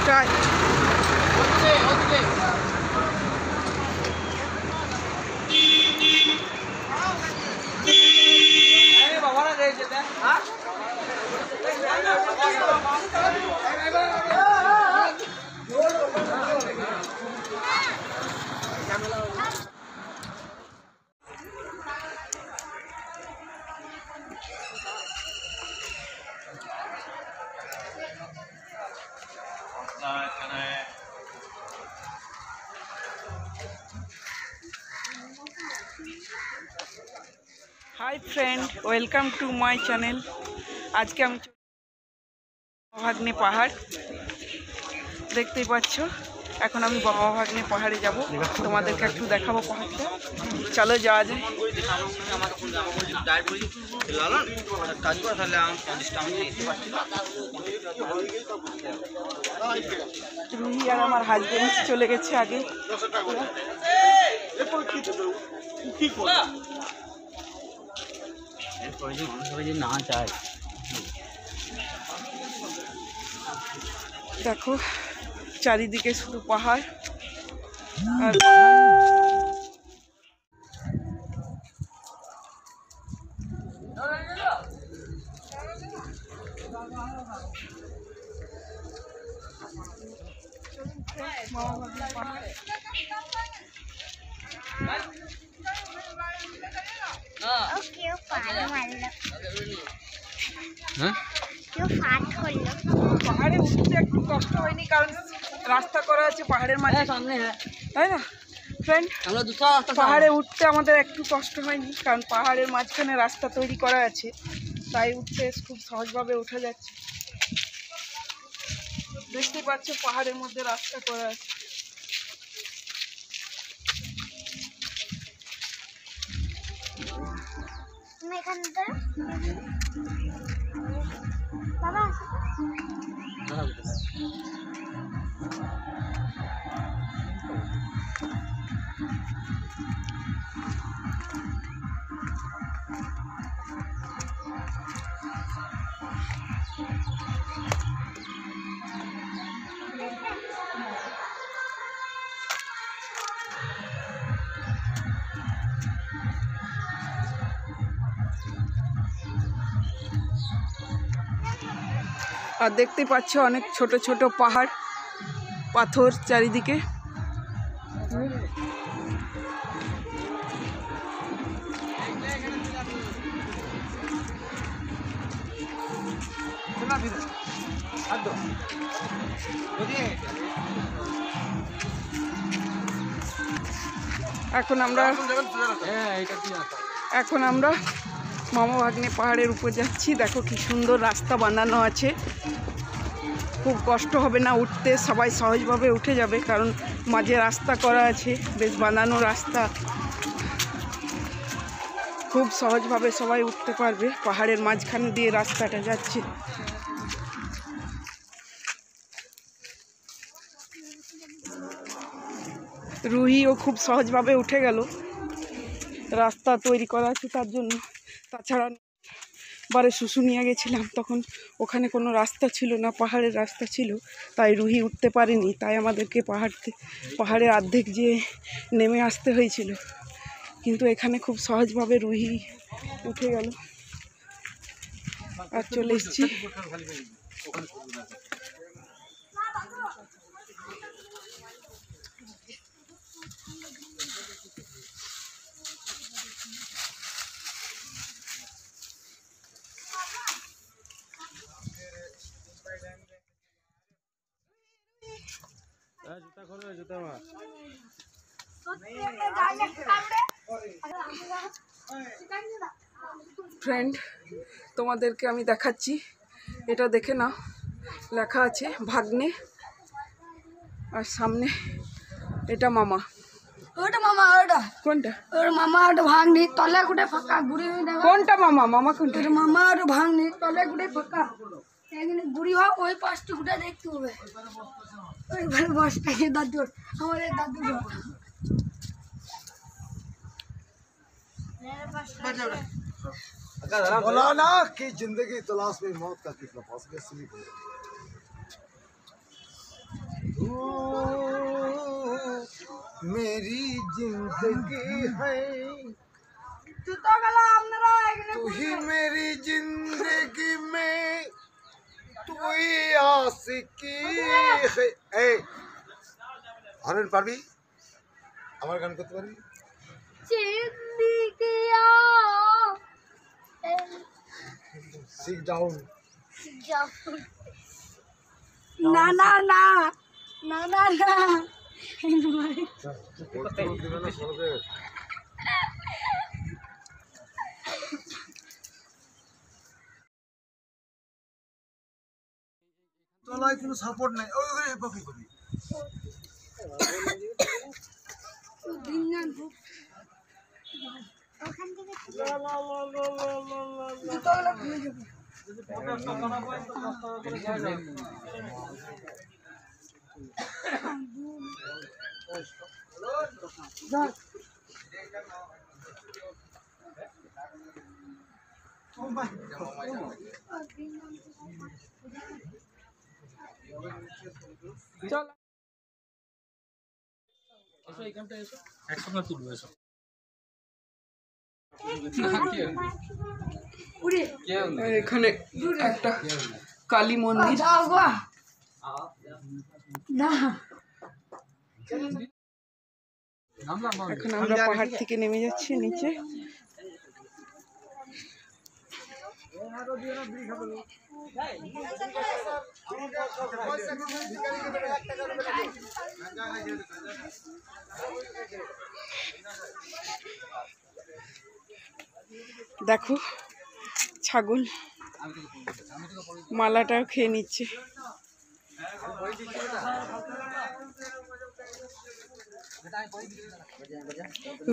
Try hi friend, welcome to my channel. আজকে আমি ভাগ্নে পাহাড় দেখতেই পাচ্ছ। এখন আমি বাবা ভাগ্নে পাহাড়ে যাব, তোমাদেরকে একটু দেখাবো পাহাড়টা। চলো যাওয়া যায়। রুহি আর আমার হাজবেন্ড চলে গেছে আগে। দেখো চারিদিকে শুধু পাহাড় আর পাহাড়ে উঠতে একটু কষ্ট হয়নি, কারণ রাস্তা করা আছে পাহাড়ের মাঝে, তাই না ফ্রেন্ড? পাহাড়ে উঠতে আমাদের একটু কষ্ট হয়নি, কারণ পাহাড়ের মাঝখানে রাস্তা তৈরি করা আছে, তাই উঠতে খুব সহজভাবে উঠা যাচ্ছে। দেখতেই পাচ্ছ পাহাড়ের মধ্যে রাস্তা করা আছে। আর দেখতে পাচ্ছ অনেক ছোট ছোট পাহাড়, পাথর চারিদিকে। এখন আমরা মামা ভাগ্নে পাহাড়ের উপর যাচ্ছি। দেখো কি সুন্দর রাস্তা বানানো আছে, খুব কষ্ট হবে না উঠতে, সবাই সহজভাবে উঠে যাবে, কারণ মাঝে রাস্তা করা আছে, বেশ বানানো রাস্তা, খুব সহজভাবে সবাই উঠতে পারবে। পাহাড়ের মাঝখানে দিয়ে রাস্তাটা যাচ্ছে। রুহিও খুব সহজভাবে উঠে গেল, রাস্তা তৈরি করা আছে তার জন্য। তাছাড়া বারে শুশুনিয়া গেছিলাম, তখন ওখানে কোনো রাস্তা ছিল না, পাহাড়ের রাস্তা ছিল, তাই রুহি উঠতে পারেনি, তাই আমাদেরকে পাহাড়ের অর্ধেক যে নেমে আসতে হয়েছিল। কিন্তু এখানে খুব সহজভাবে রুহি উঠে গেল আর চলে এসেছি। ফ্রেন্ড, তোমাদেরকে আমি দেখাচ্ছি, এটা দেখে নাও, লেখা আছে ভাগ্নে, আর সামনে এটা মামা। ওটা মামা, ওটা কোনটা? ওর মামা, ওটা ভাঙনি তলে গুটে ফাঁকা গুড়ি হয়ে যাবে। কোনটা মামা? মামা কোনটা? ওর মামা, ওটা ভাঙনি তলে গুটে ফাঁকা, এখানে গুড়ি হয়, ওই পাঁচটা গুটে দেখতে হবে। ওই ভাই বসটাকে দাদু, আমাদের দাদু बोला ना कि जिंदगी तलाश में मौत का कितना पास गया। तू मेरी जिंदगी है, জুতো গেল আপনারা এখানে तू ही मेरी जिंदगी में, तू ही आशिकी है। ए হরেন পারবি? আমার গান করতে পারবি? জিন্দিগিয়া সিট ডাউন। না না না না না না তলায় কোনো সাপোর্ট নাই। ওই ওই বাকি করি জুতোগুলো খুলে যাবে চল একসঙ্গে তুলবো এসব। উড়ে আর এখানে একটা কালী মন্দির। যাও গো না এখন আমরা পাহাড় থেকে নেমে যাচ্ছি নিচে। দেখো ছাগল মালাটাও খেয়ে নিচ্ছে।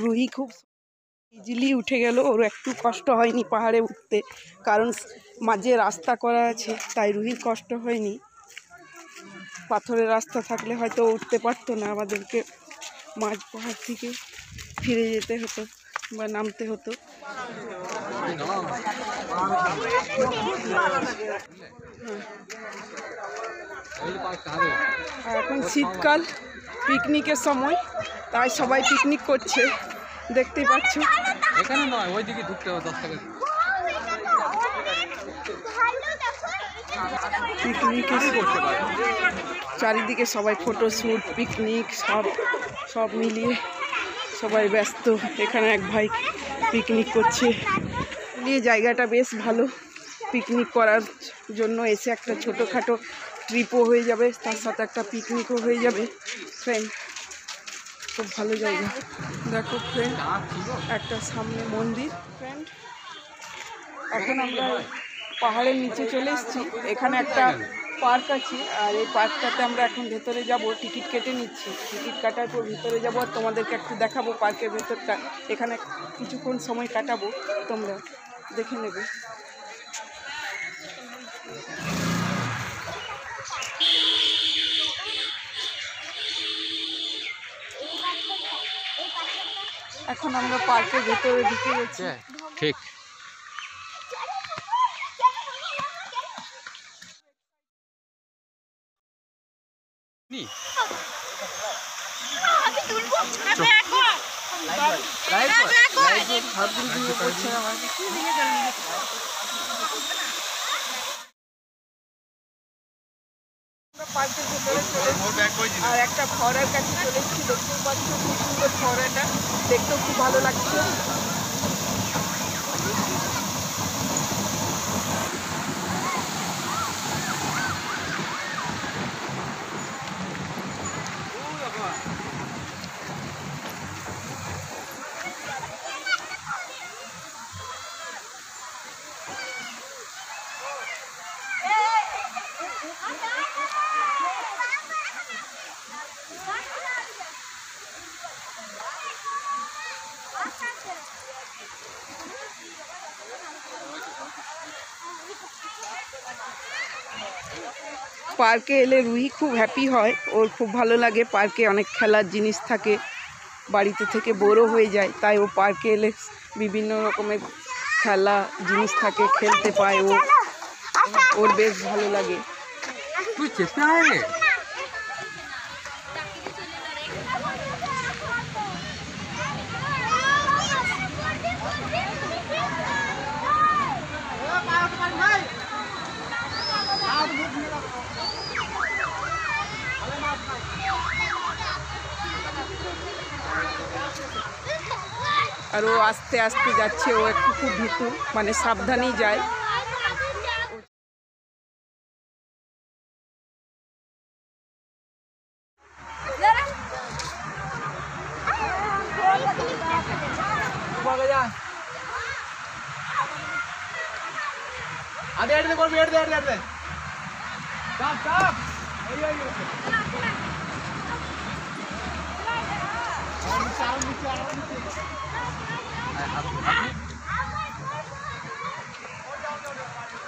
রুহি খুব ইজিলি উঠে গেল, ওর একটু কষ্ট হয়নি পাহাড়ে উঠতে, কারণ মাঝে রাস্তা করা আছে, তাই রুহির কষ্ট হয়নি। পাথরের রাস্তা থাকলে হয়তো উঠতে পারতো না, আমাদেরকে মাঝ পাহাড় থেকে ফিরে যেতে হতো বা নামতে হতো। আর এখন শীতকাল, পিকনিকের সময়, তাই সবাই পিকনিক করছে, দেখতেই পাচ্ছ। এখানে নয়, ওইদিকে ঢুকতে হবে 10 টাকা। পিকনিকে চারিদিকে সবাই ফটোশ্যুট, পিকনিক সব মিলিয়ে সবাই ব্যস্ত। এখানে এক ভাই পিকনিক করছে, নিয়ে জায়গাটা বেশ ভালো পিকনিক করার জন্য। এসে একটা ছোটোখাটো ট্রিপও হয়ে যাবে, তার সাথে একটা পিকনিকও হয়ে যাবে। ফ্রেন্ড, খুব ভালো জায়গা। দেখো ফ্রেন্ড, একটা সামনে মন্দির। ফ্রেন্ড, এখন আমরা পাহাড়ের নিচে চলে এসেছি। এখানে একটা পার্ক আছে, আর এই পার্কটাতে আমরা এখন ভেতরে যাব। টিকিট কেটে নিচ্ছি, টিকিট কাটার পর ভিতরে যাব আর তোমাদেরকে একটু দেখাবো পার্কের ভেতরটা। এখানে কিছুক্ষণ সময় কাটাবো, তোমরা দেখে নেবে। এখন আমরা পার্কের ভেতরে ঢুকে গেছি। ঠিক পার্কের ভেতরে চলে এসেছি, আর একটা ফোয়ারার কাছে চলে এসেছি। দেখতেই পাচ্ছ খুব সুন্দর ফোয়ারাটা, দেখতেও খুব ভালো লাগছে। পার্কে এলে রুহি খুব হ্যাপি হয়, ওর খুব ভালো লাগে। পার্কে অনেক খেলার জিনিস থাকে, বাড়িতে থেকে বোরও হয়ে যায়, তাই ও পার্কে এলে বিভিন্ন রকমের খেলা জিনিস থাকে, খেলতে পায় ও, ওর বেশ ভালো লাগে। আর ও আস্তে আস্তে যাচ্ছে, ও একটু খুব ভীতু, মানে সাবধানেই যায়।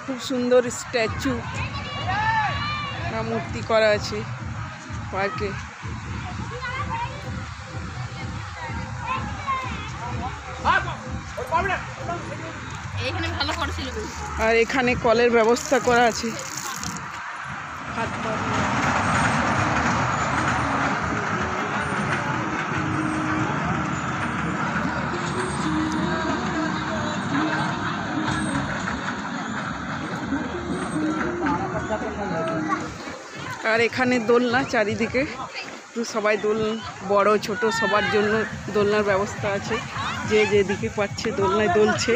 খুব সুন্দর স্ট্যাচু মূর্তি করা আছে পার্কে। আর এখানে কলের ব্যবস্থা করা আছে। হাত পা আর এখানে দোলনা চারিদিকে, সবাই বড় ছোট সবার জন্য দোলনার ব্যবস্থা আছে। যে যেদিকে পাচ্ছে দোলনায় দোলছে।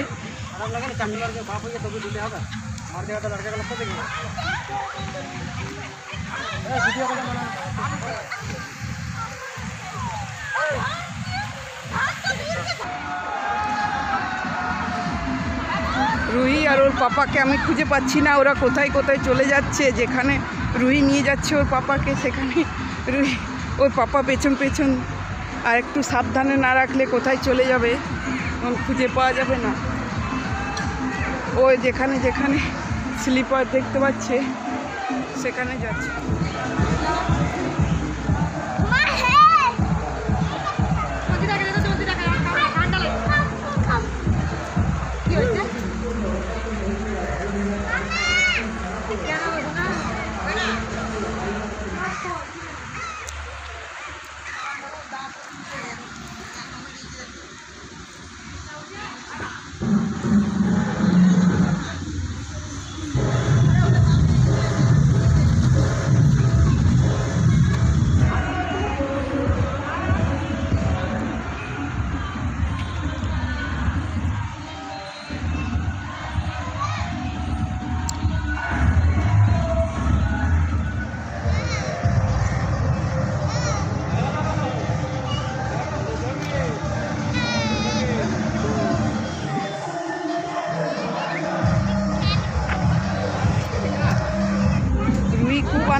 রুহি আর ওর পাপাকে আমি খুঁজে পাচ্ছি না, ওরা কোথায় কোথায় চলে যাচ্ছে। যেখানে রুহি নিয়ে যাচ্ছে ওর পাপাকে, সেখানে রুহি ওর পাপা পেছন পেছন। আর একটু সাবধানে না রাখলে কোথায় চলে যাবে খুঁজে পাওয়া যাবে না। ও যেখানে যেখানে স্লিপার দেখতে পাচ্ছে সেখানে যাচ্ছে।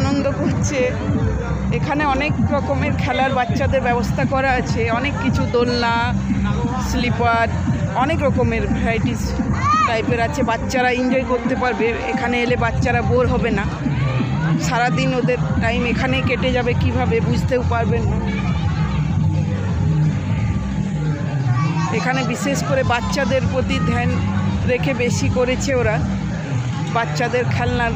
আনন্দ করছে। এখানে অনেক রকমের খেলার বাচ্চাদের ব্যবস্থা করা আছে, অনেক কিছু দোলনা, স্লিপার, অনেক রকমের ভ্যারাইটিস টাইপের আছে। বাচ্চারা এনজয় করতে পারবে, এখানে এলে বাচ্চারা বোর হবে না। সারাদিন ওদের টাইম এখানেই কেটে যাবে, কিভাবে বুঝতেও পারবেন না। এখানে বিশেষ করে বাচ্চাদের প্রতি ধ্যান রেখে বেশি করেছে ওরা, বাচ্চাদের খেলনার।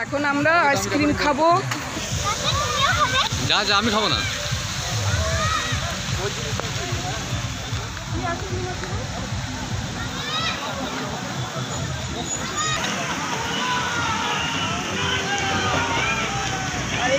এখন আমরা আইসক্রিম খাবো। যা যা, আমি খাবো না। আর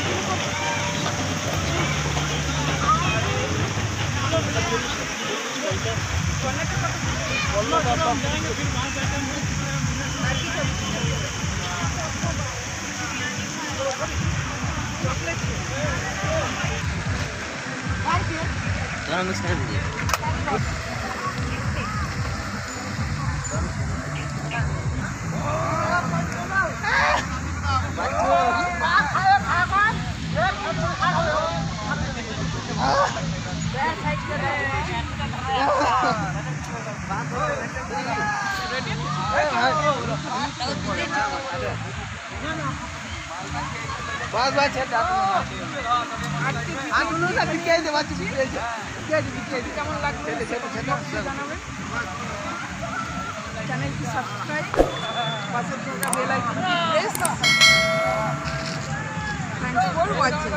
বাস বাস ছেড়ে আগুন না বিকে দে বাচ্চা বিকে দে কেমন লাগছে জানাবেন চ্যানেলটি সাবস্ক্রাইব পাশের থাকা বেল আইকনটি প্রেস থ্যাঙ্কস ফর ওয়াচিং